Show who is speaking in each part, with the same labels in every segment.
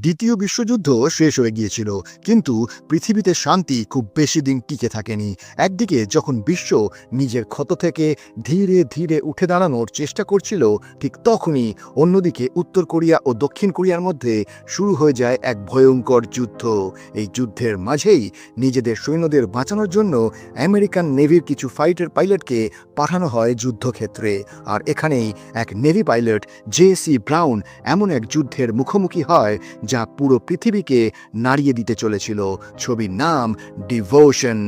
Speaker 1: দ্বিতীয় বিশ্বযুদ্ধ শেষ হয়ে গিয়েছিল, কিন্তু পৃথিবীতে শান্তি খুব বেশি দিন টিকে থাকেনি। একদিকে যখন বিশ্ব নিজের ক্ষত থেকে ধীরে ধীরে উঠে দাঁড়ানোর চেষ্টা করছিল, ঠিক তখনই অন্যদিকে উত্তর কোরিয়া ও দক্ষিণ কোরিয়ার মধ্যে শুরু হয়ে যায় এক ভয়ঙ্কর যুদ্ধ। এই যুদ্ধের মাঝেই নিজেদের সৈন্যদের বাঁচানোর জন্য আমেরিকান নেভির কিছু ফাইটার পাইলটকে পাঠানো হয় যুদ্ধক্ষেত্রে। আর এখানেই এক নেভি পাইলট জে.সি. ব্রাউন এমন এক যুদ্ধের মুখোমুখি হয় যা পুরো পৃথিবীকে নাড়িয়ে দিতে চলেছিল। ছবির নাম ডিভোশন।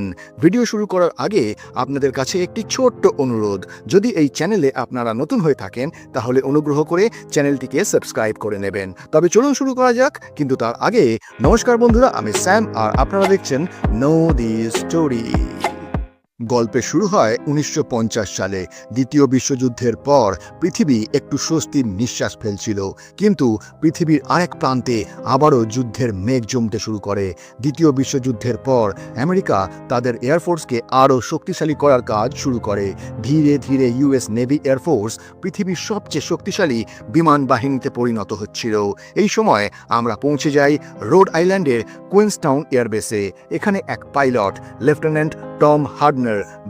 Speaker 1: ভিডিও শুরু করার আগে আপনাদের কাছে একটি ছোট্ট অনুরোধ, যদি এই চ্যানেলে আপনারা নতুন হয়ে থাকেন তাহলে অনুগ্রহ করে চ্যানেলটিকে সাবস্ক্রাইব করে নেবেন। তবে চলুন শুরু করা যাক, কিন্তু তার আগে নমস্কার বন্ধুরা, আমি স্যাম আর আপনারা দেখছেন নো দি স্টোরি। গল্পে শুরু হয় 1950 সালে। দ্বিতীয় বিশ্বযুদ্ধের পর পৃথিবী একটু স্বস্তির নিঃশ্বাস ফেলছিল, কিন্তু পৃথিবীর আরেক প্রান্তে আবারও যুদ্ধের মেঘ জমতে শুরু করে। দ্বিতীয় বিশ্বযুদ্ধের পর আমেরিকা তাদের এয়ারফোর্সকে আরও শক্তিশালী করার কাজ শুরু করে। ধীরে ধীরে ইউএস নেভি এয়ারফোর্স পৃথিবীর সবচেয়ে শক্তিশালী বিমান বাহিনীতে পরিণত হচ্ছিল। এই সময় আমরা পৌঁছে যাই রোড আইল্যান্ডের কুইন্সটাউন এয়ারবেসে। এখানে এক পাইলট লেফটেন্যান্ট টম হার্ডনার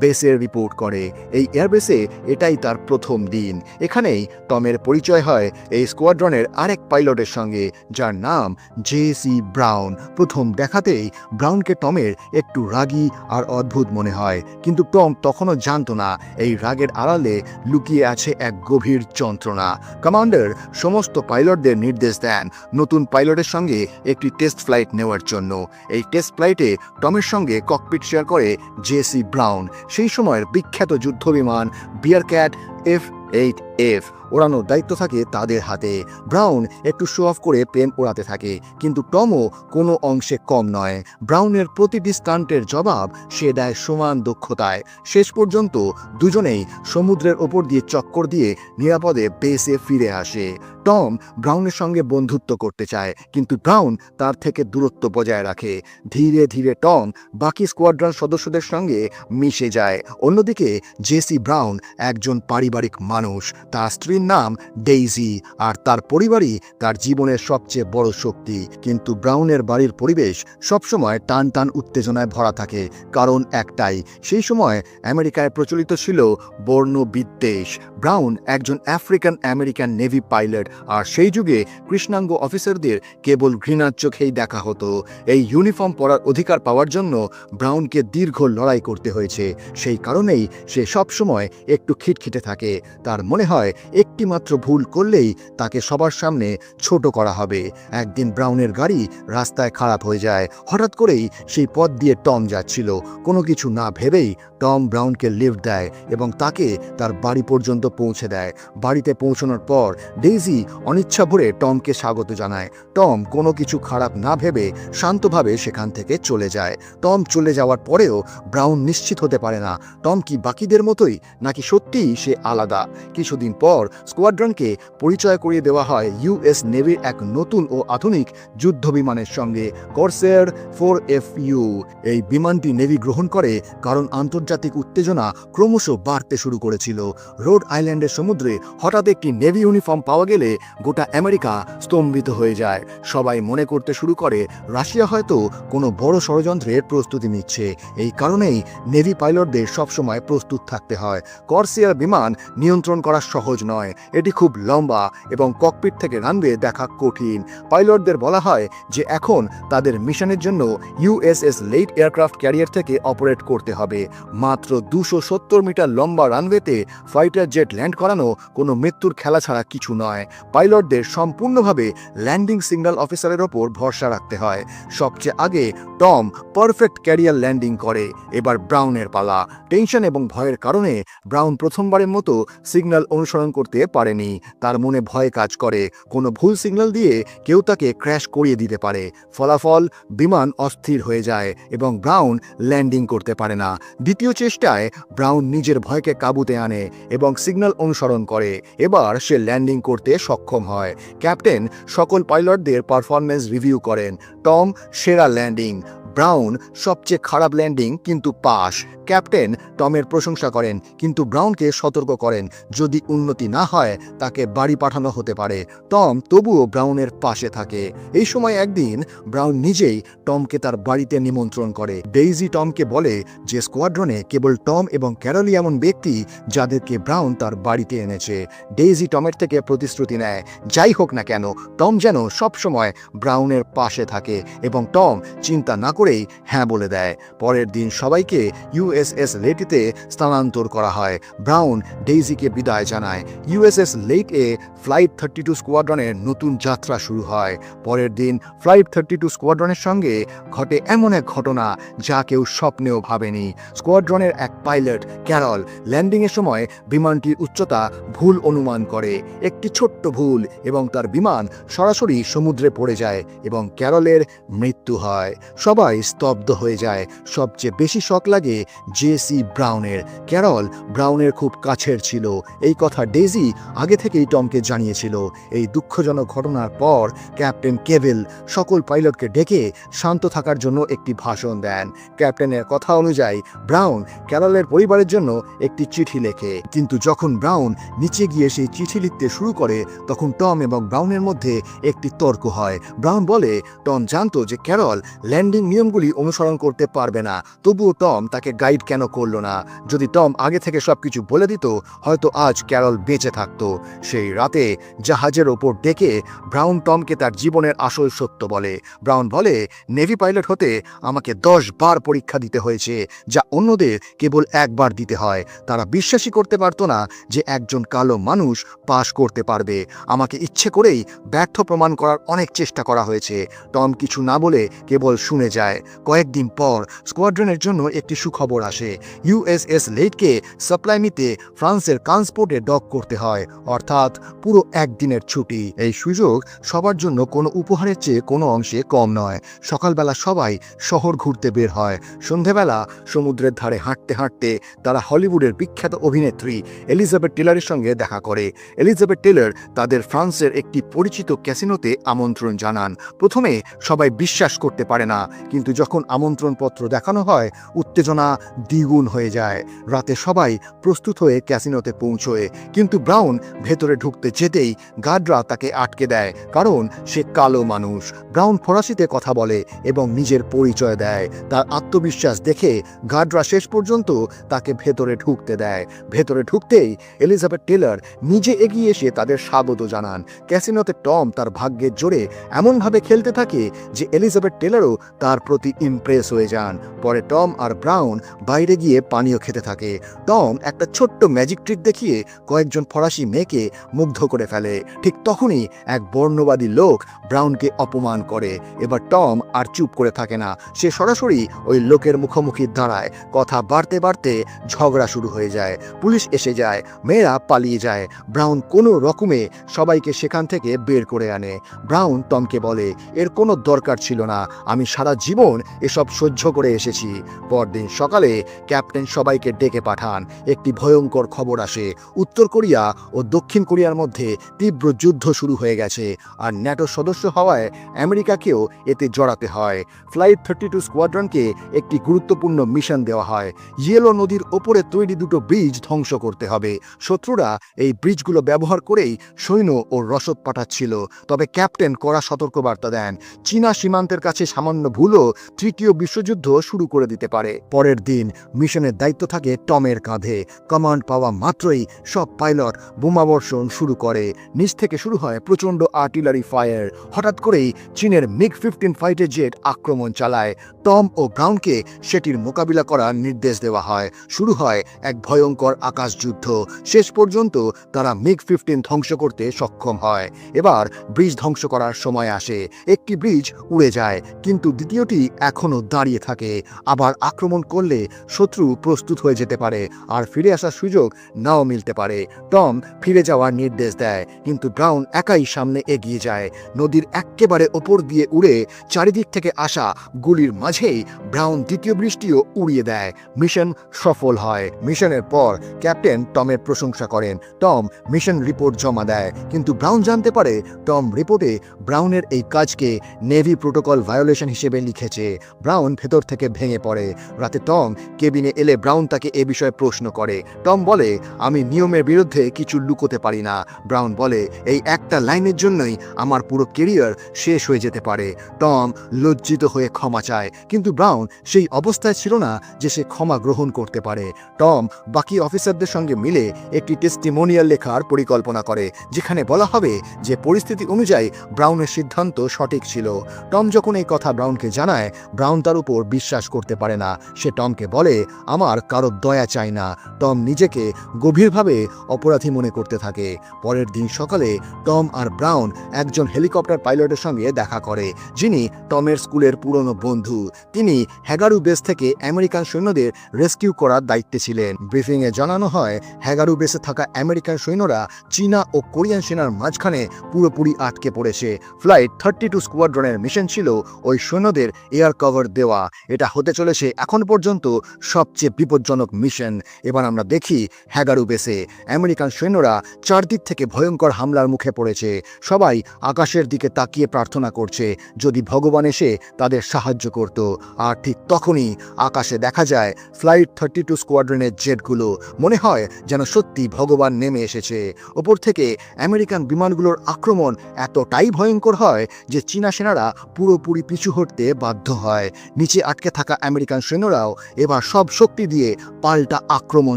Speaker 1: বেসের রিপোর্ট করে। এই এয়ারবেসে এটাই তার প্রথম দিন। এখানেই টমের পরিচয় হয় এই স্কোয়াড্রনের আরেক পাইলটের সঙ্গে, যার নাম জে.সি. ব্রাউন। প্রথম দেখাতেই ব্রাউনকে টমের একটু রাগী আর অদ্ভুত মনে হয়, কিন্তু টম তখনও জানতো না এই রাগের আড়ালে লুকিয়ে আছে এক গভীর যন্ত্রণা। কমান্ডার সমস্ত পাইলটদের নির্দেশ দেন নতুন পাইলটের সঙ্গে একটি টেস্ট ফ্লাইট নেওয়ার জন্য। এই টেস্ট ফ্লাইটে টমের সঙ্গে ককপিট শেয়ার করে জে.সি. ব্রাউন। সেই সময়ের বিখ্যাত যুদ্ধবিমান বিয়ারক্যাট F-8F ওড়ানোর দায়িত্ব থাকে তাদের হাতে। ব্রাউন একটু শো অফ করে প্লেন ওড়াতে থাকে, কিন্তু টমও কোনো অংশে কম নয়। ব্রাউনের প্রতিটি স্টান্টের জবাব সে দেয় সমান দক্ষতায়। শেষ পর্যন্ত দুজনেই সমুদ্রের ওপর দিয়ে চক্কর দিয়ে নিরাপদে বেসে ফিরে আসে। টম ব্রাউনের সঙ্গে বন্ধুত্ব করতে চায়, কিন্তু ব্রাউন তার থেকে দূরত্ব বজায় রাখে। ধীরে ধীরে টম বাকি স্কোয়াড্রন সদস্যদের সঙ্গে মিশে যায়। অন্যদিকে জে.সি. ব্রাউন একজন পারিবারিক মানুষ। তার স্ত্রীর নাম ডেইজি, আর তার পরিবারই তার জীবনের সবচেয়ে বড় শক্তি। কিন্তু ব্রাউনের বাড়ির পরিবেশ সবসময় টান টান উত্তেজনায় ভরা থাকে, কারণ একটাই, সেই সময় আমেরিকায় প্রচলিত ছিল বর্ণবিদ্বেষ। ব্রাউন একজন আফ্রিকান আমেরিকান নেভি পাইলট, আর সেই যুগে কৃষ্ণাঙ্গ অফিসারদের কেবল ঘৃণার চোখেই দেখা হতো। এই ইউনিফর্ম পরার অধিকার পাওয়ার জন্য ব্রাউনকে দীর্ঘ লড়াই করতে হয়েছে। সেই কারণেই সে সবসময় একটু খিটখিটে থাকে। তার মনে হয় একটি মাত্র ভুল করলেই তাকে সবার সামনে ছোট করা হবে। একদিন ব্রাউনের গাড়ি রাস্তায় খারাপ হয়ে যায়। হঠাৎ করেই সেই পথ দিয়ে টম যাচ্ছিল। কোনো কিছু না ভেবেই টম ব্রাউনকে লিফট দেয় এবং তাকে তার বাড়ি পর্যন্ত পৌঁছে দেয়। বাড়িতে পৌঁছানোর পর ডেইজি অনিচ্ছা ভরে টমকে স্বাগত জানায়। টম কোনো কিছু খারাপ না ভেবে শান্তভাবে সেখান থেকে চলে যায়। টম চলে যাওয়ার পরেও ব্রাউন নিশ্চিত হতে পারে না টম কি বাকিদের মতোই, নাকি সত্যিই সে আলাদা। কিছুদিন পর স্কোয়াড্রনকে পরিচয় করিয়ে দেওয়া হয় ইউএস নেভির এক নতুন ও আধুনিক যুদ্ধ বিমানের সঙ্গে, কর্সেয়ার 4FU। এই বিমানটি নেভি গ্রহণ করে কারণ আন্তর্জাতিক উত্তেজনা ক্রমশ বাড়তে শুরু করেছিল। রোড আইল্যান্ডের সমুদ্রে হঠাৎ একটি নেভি ইউনিফর্ম পাওয়া গেলে গোটা আমেরিকা স্তম্ভিত হয়ে যায়। সবাই মনে করতে শুরু করে রাশিয়া হয়তো কোনো বড় ষড়যন্ত্রের প্রস্তুতি নিচ্ছে। এই কারণেই নেভি পাইলটদের সবসময় প্রস্তুত থাকতে হয়। কর্সিয়ার বিমান নিয়ন্ত্রণ করা সহজ নয়, এটি খুব লম্বা এবং ককপিট থেকে রানওয়ে দেখা কঠিন। পাইলটদের বলা হয় যে এখন তাদের মিশনের জন্য USS লেইট এয়ারক্রাফট ক্যারিয়ার থেকে অপারেট করতে হবে। মাত্র 270 মিটার লম্বা রানওয়েতে ফাইটার জেট ল্যান্ড করানো কোনো মৃত্যুর খেলা ছাড়া কিছু নয়। পাইলটদের সম্পূর্ণভাবে ল্যান্ডিং সিগন্যাল অফিসারের ওপর ভরসা রাখতে হয়। সবচেয়ে আগে টম পারফেক্ট ক্যারিয়ার ল্যান্ডিং করে। এবার ব্রাউনের পালা। টেনশন এবং ভয়ের কারণে ব্রাউন প্রথমবারের মতো সিগন্যাল অনুসরণ করতে পারেনি। তার মনে ভয় কাজ করে কোনো ভুল সিগন্যাল দিয়ে কেউ তাকে ক্র্যাশ করিয়ে দিতে পারে। ফলাফল, বিমান অস্থির হয়ে যায় এবং ব্রাউন ল্যান্ডিং করতে পারে না। দ্বিতীয় চেষ্টায় ব্রাউন নিজের ভয়কে কাবুতে আনে এবং সিগন্যাল অনুসরণ করে। এবার সে ল্যান্ডিং করতে সক্ষম হয়। ক্যাপ্টেন সকল পাইলটদের পারফরমেন্স রিভিউ করেন। টম সেরা ল্যান্ডিং, ব্রাউন সবচেয়ে খারাপ ল্যান্ডিং কিন্তু পাস। ক্যাপ্টেন টমের প্রশংসা করেন কিন্তু ব্রাউনকে সতর্ক করেন যদি উন্নতি না হয় তাকে বাড়ি পাঠানো হতে পারে। টম তবুও ব্রাউনের পাশে থাকে। এই সময় একদিন ব্রাউন নিজেই টমকে তার বাড়িতে নিমন্ত্রণ করে। ডেইজি টমকে বলে যে স্কোয়াড্রনে কেবল টম এবং ক্যারলই এমন ব্যক্তি যাদেরকে ব্রাউন তার বাড়িতে এনেছে। ডেইজি টমের থেকে প্রতিশ্রুতি নেয় যাই হোক না কেন টম যেন সবসময় ব্রাউনের পাশে থাকে এবং টম চিন্তা না করেই হ্যাঁ বলে দেয়। পরের দিন সবাইকে ইউএসএস লেটিতে স্থানান্তর করা হয়। ব্রাউন ডেইজিকে বিদায় জানায়। ইউএসএস লেট এ ফ্লাইট 32 স্কোয়াড্রনের নতুন যাত্রা শুরু হয়। পরের দিন ফ্লাইট 32 স্কোয়াড্রনের সঙ্গে ঘটে এমন এক ঘটনা যা কেউ স্বপ্নেও ভাবেনি। স্কোয়াড্রনের এক পাইলট ক্যারল ল্যান্ডিংয়ের সময় বিমানটির উচ্চতা ভুল অনুমান করে। একটি ছোট্ট ভুল এবং তার বিমান সরাসরি সমুদ্রে পড়ে যায় এবং ক্যারলের মৃত্যু হয়। সবাই স্তব্ধ হয়ে যায়। সবচেয়ে বেশি শক লাগে জেসি ব্রাউনের। ক্যারল ব্রাউনের খুব কাছের ছিল। এই কথা ডেইজি আগে থেকেই টমকে জানিয়েছিল। এই দুঃখজনক ঘটনার পর ক্যাপ্টেন কেভিল সকল পাইলটকে ডেকে শান্ত থাকার জন্য একটি ভাষণ দেন। ক্যাপ্টেনের কথা অনুযায়ী ব্রাউন ক্যারলের পরিবারের জন্য একটি চিঠি লেখে, কিন্তু যখন ব্রাউন নিচে গিয়ে সেই চিঠি লিখতে শুরু করে তখন টম এবং ব্রাউনের মধ্যে একটি তর্ক হয়। ব্রাউন বলে টম জানতো যে ক্যারল ল্যান্ডিং নিয়মগুলি অনুসরণ করতে পারবে না, তবুও টম তাকে গাইড কেন করলো না? যদি টম আগে থেকে সবকিছু বলে দিত হয়তো আজ ক্যারল বেঁচে থাকতো। সেই রাতে জাহাজের ওপর ডেকে ব্রাউন টমকে তার জীবনের আসল সত্য বলে। ব্রাউন বলে নেভি পাইলট হতে আমাকে 10 বার পরীক্ষা দিতে হয়েছে, যা অন্যদের কেবল একবার দিতে হয়। তারা বিশ্বাসই করতে পারতো না যে একজন কালো মানুষ পাশ করতে পারবে। আমাকে ইচ্ছে করেই ব্যর্থ প্রমাণ করার অনেক চেষ্টা করা হয়েছে। টম কিছু না বলে কেবল শুনে যায়। কয়েকদিন পর স্কোয়াড্রনের জন্য একটি সুখবর আসে। ইউএসএস লেটকে সাপ্লাই নিতে ফ্রান্সের কান্সপোর্টে ডক করতে হয়, অর্থাৎ পুরো একদিনের ছুটি। এই সুযোগ সবার জন্য কোনো উপহারের চেয়ে কোনো অংশে কম নয়। সকালবেলা সবাই শহর ঘুরতে বের হয়। সন্ধেবেলা সমুদ্রের ধারে হাঁটতে হাঁটতে তারা হলিউডের বিখ্যাত অভিনেত্রী এলিজাবেথ টেলরের সঙ্গে দেখা করে। এলিজাবেথ টেলর তাদের ফ্রান্সের একটি পরিচিত ক্যাসিনোতে আমন্ত্রণ জানান। প্রথমে সবাই বিশ্বাস করতে পারে না, কিন্তু যখন আমন্ত্রণপত্র দেখানো হয় উত্তেজনা দ্বিগুণ হয়ে যায়। রাতে সবাই প্রস্তুত হয়ে ক্যাসিনোতে পৌঁছয়, কিন্তু ব্রাউন ভেতরে ঢুকতে যেতেই গার্ডরা তাকে আটকে দেয়, কারণ সে কালো মানুষ। ব্রাউন ফরাসিতে কথা বলে এবং নিজের পরিচয় দেয়। তার আত্মবিশ্বাস দেখে গার্ডরা শেষ পর্যন্ত তাকে ভেতরে ঢুকতে দেয়। ভেতরে ঢুকতেই এলিজাবেথ টেলর নিজে এগিয়ে এসে তাদের স্বাগত জানান। ক্যাসিনোতে টম তার ভাগ্যের জোরে এমনভাবে খেলতে থাকে যে এলিজাবেথ টেলরও তার প্রতি ইমপ্রেস হয়ে যান। পরে টম আর ব্রাউন বাইরে গিয়ে পানীয় খেতে থাকে। টম একটা ছোট্ট ম্যাজিক ট্রিক দেখিয়ে কয়েকজন ফরাসি মেয়েকে মুগ্ধ করে ফেলে। ঠিক তখনই এক বর্ণবাদী লোক ব্রাউনকে অপমান করে। এবার টম আর চুপ করে থাকে না, সে সরাসরি ওই লোকের মুখোমুখি দাঁড়ায়। কথা বাড়তে বাড়তে ঝগড়া শুরু হয়ে যায়। পুলিশ এসে যায়, মেয়েরা পালিয়ে যায়। ব্রাউন কোনো রকমে সবাইকে সেখান থেকে বের করে আনে। ব্রাউন টমকে বলে এর কোনো দরকার ছিল না, আমি সারা জীবন এসব সহ্য করে এসেছি। পরদিন সকালে ক্যাপ্টেন সবাইকে ডেকে পাঠান। একটি ভয়ঙ্কর খবর আসে, উত্তর কোরিয়া ও দক্ষিণ কোরিয়ার মধ্যে তীব্র যুদ্ধ শুরু হয়ে গেছে, আর ন্যাটো সদস্য হওয়ায় আমেরিকাকেও এতে জড়াতে হয়। ফ্লাইট 32 স্কোয়াড্রনকে একটি গুরুত্বপূর্ণ মিশন দেওয়া হয়। ইয়েলো নদীর ওপরে তৈরি দুটো ব্রিজ ধ্বংস করতে হবে। শত্রুরা এই ব্রিজগুলো ব্যবহার করেই সৈন্য ও রসদ পাঠাচ্ছিল। তবে ক্যাপ্টেন কড়া সতর্কবার্তা দেন, চীনা সীমান্তের কাছে সামান্য ভুলও তৃতীয় বিশ্বযুদ্ধ শুরু করে দিতে পারে। পরের দিন মিশনের দায়িত্ব থাকে টমের কাঁধে। কমান্ড পাওয়া মাত্রই সব পাইলট বোমাবর্ষণ শুরু করে। নিচ থেকে শুরু হয় প্রচণ্ড আর্টিলারি ফায়ার। হঠাৎ করেই চীনের MiG-15 ফাইটার জেট আক্রমণ চালায়। টম ও ব্রাউনকে সেটির মোকাবিলা করার নির্দেশ দেওয়া হয়। শুরু হয় এক ভয়ঙ্কর আকাশযুদ্ধ। শেষ পর্যন্ত তারা MiG-15 ধ্বংস করতে সক্ষম হয়। এবার ব্রিজ ধ্বংস করার সময় আসে। একটি ব্রিজ উড়ে যায়, কিন্তু দ্বিতীয়টি এখনও দাঁড়িয়ে থাকে। আবার আক্রমণ করলে শত্রু প্রস্তুত হয়ে যেতে পারে আর ফিরে আসার সুযোগ নাও মিলতে পারে। টম ফিরে যাওয়ার নির্দেশ দেয়, কিন্তু ব্রাউন একাই সামনে এগিয়ে যায়। নদীর একেবারে ওপর দিয়ে উড়ে চারিদিক থেকে আসা গুলির মাঝেই ব্রাউন দ্বিতীয় ব্রিজটিও উড়িয়ে দেয়। মিশন সফল হয়। মিশনের পর ক্যাপ্টেন টমের প্রশংসা করেন। টম মিশন রিপোর্ট জমা দেয়, কিন্তু ব্রাউন জানতে পারে টম রিপোর্টে ব্রাউনের এই কাজকে নেভি প্রোটোকল ভায়োলেশন হিসেবে লিখে রেখেছে। ব্রাউন ভেতর থেকে ভেঙে পড়ে। রাতে টম কেবিনে এলে ব্রাউন তাকে এ বিষয়ে প্রশ্ন করে। টম বলে, আমি নিয়মের বিরুদ্ধে কিছু লুকোতে পারি না। ব্রাউন বলে, এই একটা লাইনের জন্যই আমার পুরো কেরিয়ার শেষ হয়ে যেতে পারে। টম লজ্জিত হয়ে ক্ষমা চায়, কিন্তু ব্রাউন সেই অবস্থায় ছিল না যে সে ক্ষমা গ্রহণ করতে পারে। টম বাকি অফিসারদের সঙ্গে মিলে একটি টেস্টিমোনিয়াল লেখার পরিকল্পনা করে, যেখানে বলা হবে যে পরিস্থিতি অনুযায়ী ব্রাউনের সিদ্ধান্ত সঠিক ছিল। টম যখন এই কথা ব্রাউনকে জানায়, ব্রাউন তার উপর বিশ্বাস করতে পারে না। সে টমকে বলে, আমার কারো দয়া চাই না। টম নিজেকে গভীরভাবে অপরাধী মনে করতে থাকে। পরের দিন সকালে টম আর ব্রাউন একজন হেলিকপ্টার পাইলটের সঙ্গে দেখা করে, যিনি টমের স্কুলের পুরনো বন্ধু। তিনি হ্যাগারু বেস থেকে আমেরিকান সৈন্যদের রেস্কিউ করার দায়িত্বে ছিলেন। ব্রিফিংয়ে জানানো হয়, হ্যাগারু বেসে থাকা আমেরিকান সৈন্যরা চীনা ও কোরিয়ান সেনার মাঝখানে পুরোপুরি আটকে পড়েছে। ফ্লাইট 32 স্কোয়াড্রনের মিশন ছিল ওই সৈন্যদের এয়ার কভার দেওয়া। এটা হতে চলেছে এখন পর্যন্ত সবচেয়ে বিপজ্জনক মিশন। এবার আমরা দেখি হ্যাগারু বেসে আমেরিকান সৈন্যরা চারদিক থেকে ভয়ঙ্কর হামলার মুখে পড়েছে। সবাই আকাশের দিকে তাকিয়ে প্রার্থনা করছে যদি ভগবান এসে তাদের সাহায্য করত। আর ঠিক তখনই আকাশে দেখা যায় ফ্লাইট 32 স্কোয়াড্রনের জেটগুলো। মনে হয় যেন সত্যি ভগবান নেমে এসেছে। ওপর থেকে আমেরিকান বিমানগুলোর আক্রমণ এতটাই ভয়ঙ্কর হয় যে চীনা সেনারা পুরোপুরি পিছু হটতে বাধ্য হয়। নিচে আটকে থাকা আমেরিকান সৈন্যরাও এবার সব শক্তি দিয়ে পাল্টা আক্রমণ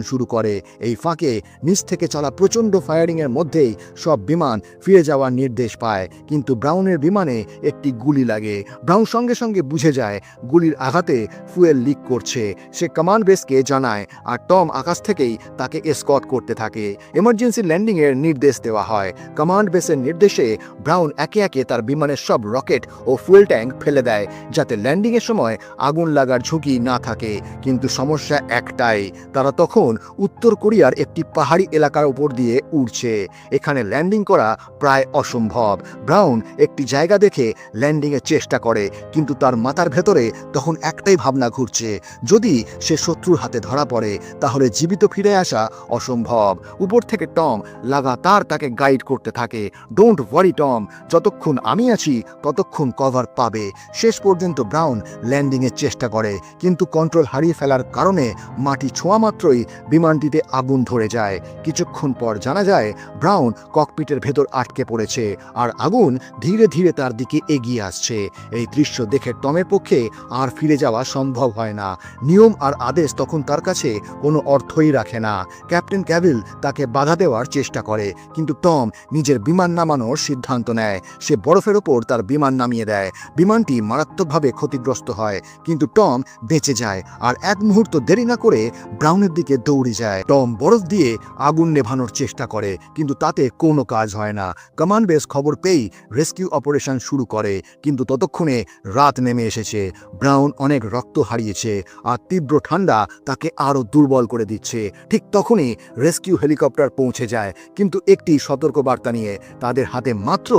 Speaker 1: শুরু করে। এই ফাঁকে নিচ থেকে চলা প্রচণ্ড ফায়ারিংয়ের মধ্যেই সব বিমান ফিরে যাওয়ার নির্দেশ পায়, কিন্তু ব্রাউনের বিমানে একটি গুলি লাগে। ব্রাউন সঙ্গে সঙ্গে বুঝে যায় গুলির আঘাতে ফুয়েল লিক করছে। সে কমান্ড বেসকে জানায়, আর টম আকাশ থেকেই তাকে এসকর্ট করতে থাকে। এমার্জেন্সি ল্যান্ডিংয়ের নির্দেশ দেওয়া হয়। কমান্ড বেসের নির্দেশে ব্রাউন একে একে তার বিমানের সব রকেট ও ফুয়েল ট্যাঙ্ক ফেলে দেয়, যাতে ল্যান্ডিংয়ের সময় আগুন লাগার ঝুঁকি না থাকে। কিন্তু সমস্যা একটাই, তারা তখন উত্তর কোরিয়ার একটি পাহাড়ি এলাকার উপর দিয়ে উড়ছে। এখানে ল্যান্ডিং করা প্রায় অসম্ভব। ব্রাউন একটি জায়গা দেখে ল্যান্ডিংয়ের চেষ্টা করে, কিন্তু তার মাথার ভেতরে তখন একটাই ভাবনা ঘুরছে, যদি সে শত্রুর হাতে ধরা পড়ে তাহলে জীবিত ফিরে আসা অসম্ভব। উপর থেকে টম লাগাতার তাকে গাইড করতে থাকে, ডোন্ট ওয়ারি টম, যতক্ষণ আমি আছি ততক্ষণ কভার পাবে। শেষ পর্যন্ত ব্রাউন ল্যান্ডিংয়ের চেষ্টা করে, কিন্তু কন্ট্রোল হারিয়ে ফেলার কারণে মাটি ছোঁয়া মাত্রই বিমানটিতে আগুন ধরে যায়। কিছুক্ষণ পর জানা যায় ব্রাউন ককপিটের ভেতর আটকে পড়েছে, আর আগুন ধীরে ধীরে তার দিকে এগিয়ে আসছে। এই দৃশ্য দেখে টমের পক্ষে আর ফিরে যাওয়া সম্ভব হয় না। নিয়ম আর আদেশ তখন তার কাছে কোনো অর্থই রাখে না। ক্যাপ্টেন ক্যাভিল তাকে বাধা দেওয়ার চেষ্টা করে, কিন্তু টম নিজের বিমান নামানোর সিদ্ধান্ত নেয়। সে বরফের ওপর তার বিমান নামিয়ে দেয়। বিমানটি মারাত্মকভাবে ক্ষতিগ্রস্ত হয়, কিন্তু টম বেঁচে যায় আর এক মুহূর্ত দেরি না করে ব্রাউনের দিকে দৌড়ে যায়। টম বরফ দিয়ে আগুন নেভানোর চেষ্টা করে, কিন্তু তাতে কোনো কাজ হয় না। কমান্ড বেস খবর পেয়েই রেস্কিউ অপারেশন শুরু করে, কিন্তু ততক্ষণে রাত নেমে এসেছে। ব্রাউন অনেক রক্ত হারিয়েছে, আর তীব্র ঠান্ডা তাকে আরও দুর্বল করে দিচ্ছে। ঠিক তখনই রেস্কিউ হেলিকপ্টার পৌঁছে যায়, কিন্তু একটি সতর্কবার্তা নিয়ে, তাদের হাতে মাত্র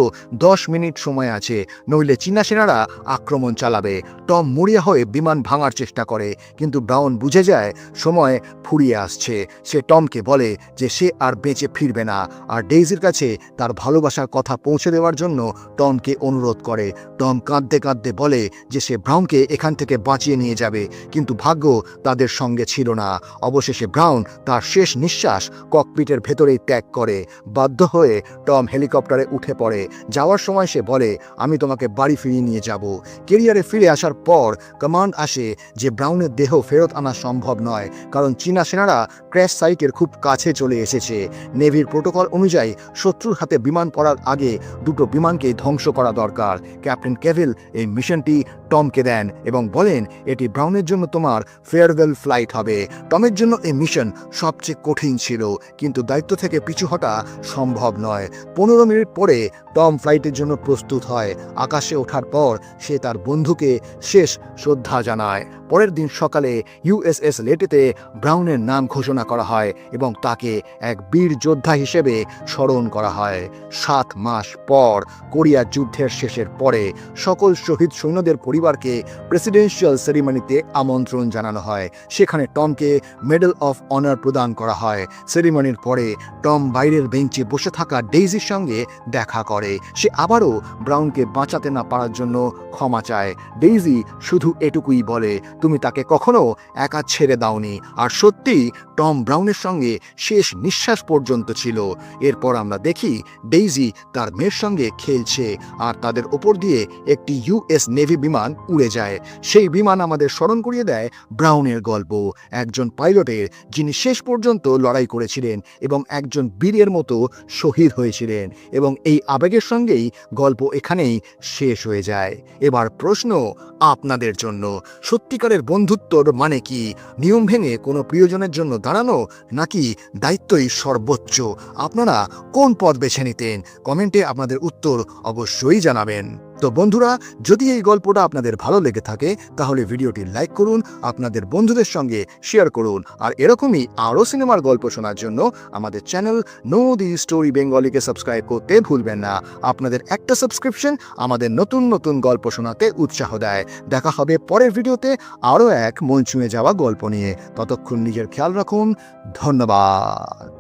Speaker 1: 10 মিনিট সময় আছে, নইলে চীনা সেনারা আক্রমণ চালাবে। টম মরিয়া হয়ে বিমান ভাঙার চেষ্টা করে, কিন্তু ব্রাউন বুঝে যায় সময় ফুরিয়ে আসছে। সে টমকে বলে যে সে আর বেঁচে ফিরবে না, আর ডেইজির কাছে তার ভালোবাসার কথা পৌঁছে দেওয়ার জন্য টমকে অনুরোধ করে। টম কাঁদতে কাঁদতে বলে যে সে ব্রাউনকে এখান থেকে বাঁচিয়ে নিয়ে যাবে, কিন্তু ভাগ্য তাদের সঙ্গে ছিল না। অবশেষে ব্রাউন তার শেষ নিঃশ্বাস ককপিটের ভেতরেই ত্যাগ করে। বাধ্য হয়ে টম হেলিকপ্টারে উঠে পড়ে। যাওয়ার সময় সে বলে, আমি তোমাকে বাড়ি ফিরিয়ে নিয়ে যাব। কেরিয়ারে ফিরে আসার পর কমান্ড আসে যে ব্রাউনের দেহ ফেরত আনা সম্ভব নয়, কারণ চীনা সেনারা ক্র্যাশ সাইটের খুব কাছে চলে এসেছে। নেভির প্রোটোকল অনুযায়ী শত্রুর হাতে বিমান পড়ার আগে দুটো বিমানকে ধ্বংস করা দরকার। ক্যাপ্টেন ক্যাভিল এই মিশনটি টমকে দেন এবং বলেন, এটি ব্রাউনের জন্য তোমার ফেয়ারওয়েল ফ্লাইট হবে। টমের জন্য এই মিশন সবচেয়ে কঠিন ছিল, কিন্তু দায়িত্ব থেকে পিছু হটা সম্ভব নয়। 15 মিনিট পরে টম ফ্লাইটের জন্য প্রস্তুত হয়। আকাশে ওঠার পর সে তার বন্ধুকে শেষ শ্রদ্ধা জানায়। পরের দিন সকালে ইউএসএস লেটেতে ব্রাউনের নাম ঘোষণা করা হয় এবং তাকে এক বীর যোদ্ধা হিসেবে স্মরণ করা হয়। 7 মাস পর কোরিয়া যুদ্ধের শেষের পরে সকল শহীদ সৈন্যদের পরিবারকে প্রেসিডেন্সিয়াল সেরিমনিতে আমন্ত্রণ জানানো হয়। সেখানে টমকে মেডেল অফ অনার প্রদান করা হয়। সেরিমনির পরে টম বাইরের বেঞ্চে বসে থাকা ডেইজির সঙ্গে দেখা করে। সে আবারও ব্রাউনকে বাঁচাতে না পারার জন্য ক্ষমা চায়। ডেইজি শুধু এটুকুই বলে, তুমি তাকে কখনো একা ছেড়ে দাওনি। আর সত্যি টম ব্রাউনের সঙ্গে শেষ নিঃশ্বাস পর্যন্ত ছিল। এরপর আমরা দেখি ডেইজি তার মেয়ের সঙ্গে খেলছে আর তাদের ওপর দিয়ে একটি ইউএস নেভি বিমান উড়ে যায়। সেই বিমান আমাদের স্মরণ করিয়ে দেয় ব্রাউনের গল্প, একজন পাইলটের যিনি শেষ পর্যন্ত লড়াই করেছিলেন এবং একজন বীরের মতো শহীদ হয়েছিলেন। এবং এই আবেগের সঙ্গেই গল্প এখানেই শেষ হয়ে যায়। এবার প্রশ্ন আপনাদের জন্য, সত্যিকারের বন্ধুত্বর মানে কি? নিয়ম ভেঙে কোনো প্রিয়জনের জন্য দাঁড়ানো, নাকি দায়িত্বই সর্বোচ্চ? আপনারা কোন পথ বেছে নিতেন? কমেন্টে আপনাদের উত্তর অবশ্যই জানাবেন। তো বন্ধুরা, যদি এই গল্পটা আপনাদের ভালো লেগে থাকে তাহলে ভিডিওটি লাইক করুন, আপনাদের বন্ধুদের সঙ্গে শেয়ার করুন। আর এরকমই আরও সিনেমার গল্প শোনার জন্য আমাদের চ্যানেল নো দি স্টোরি বেঙ্গলিকে সাবস্ক্রাইব করতে ভুলবেন না। আপনাদের একটা সাবস্ক্রিপশন আমাদের নতুন নতুন গল্প শোনাতে উৎসাহ দেয়। দেখা হবে পরের ভিডিওতে আরও এক মন ছুঁয়ে যাওয়া গল্প নিয়ে। ততক্ষণ নিজের খেয়াল রাখুন। ধন্যবাদ।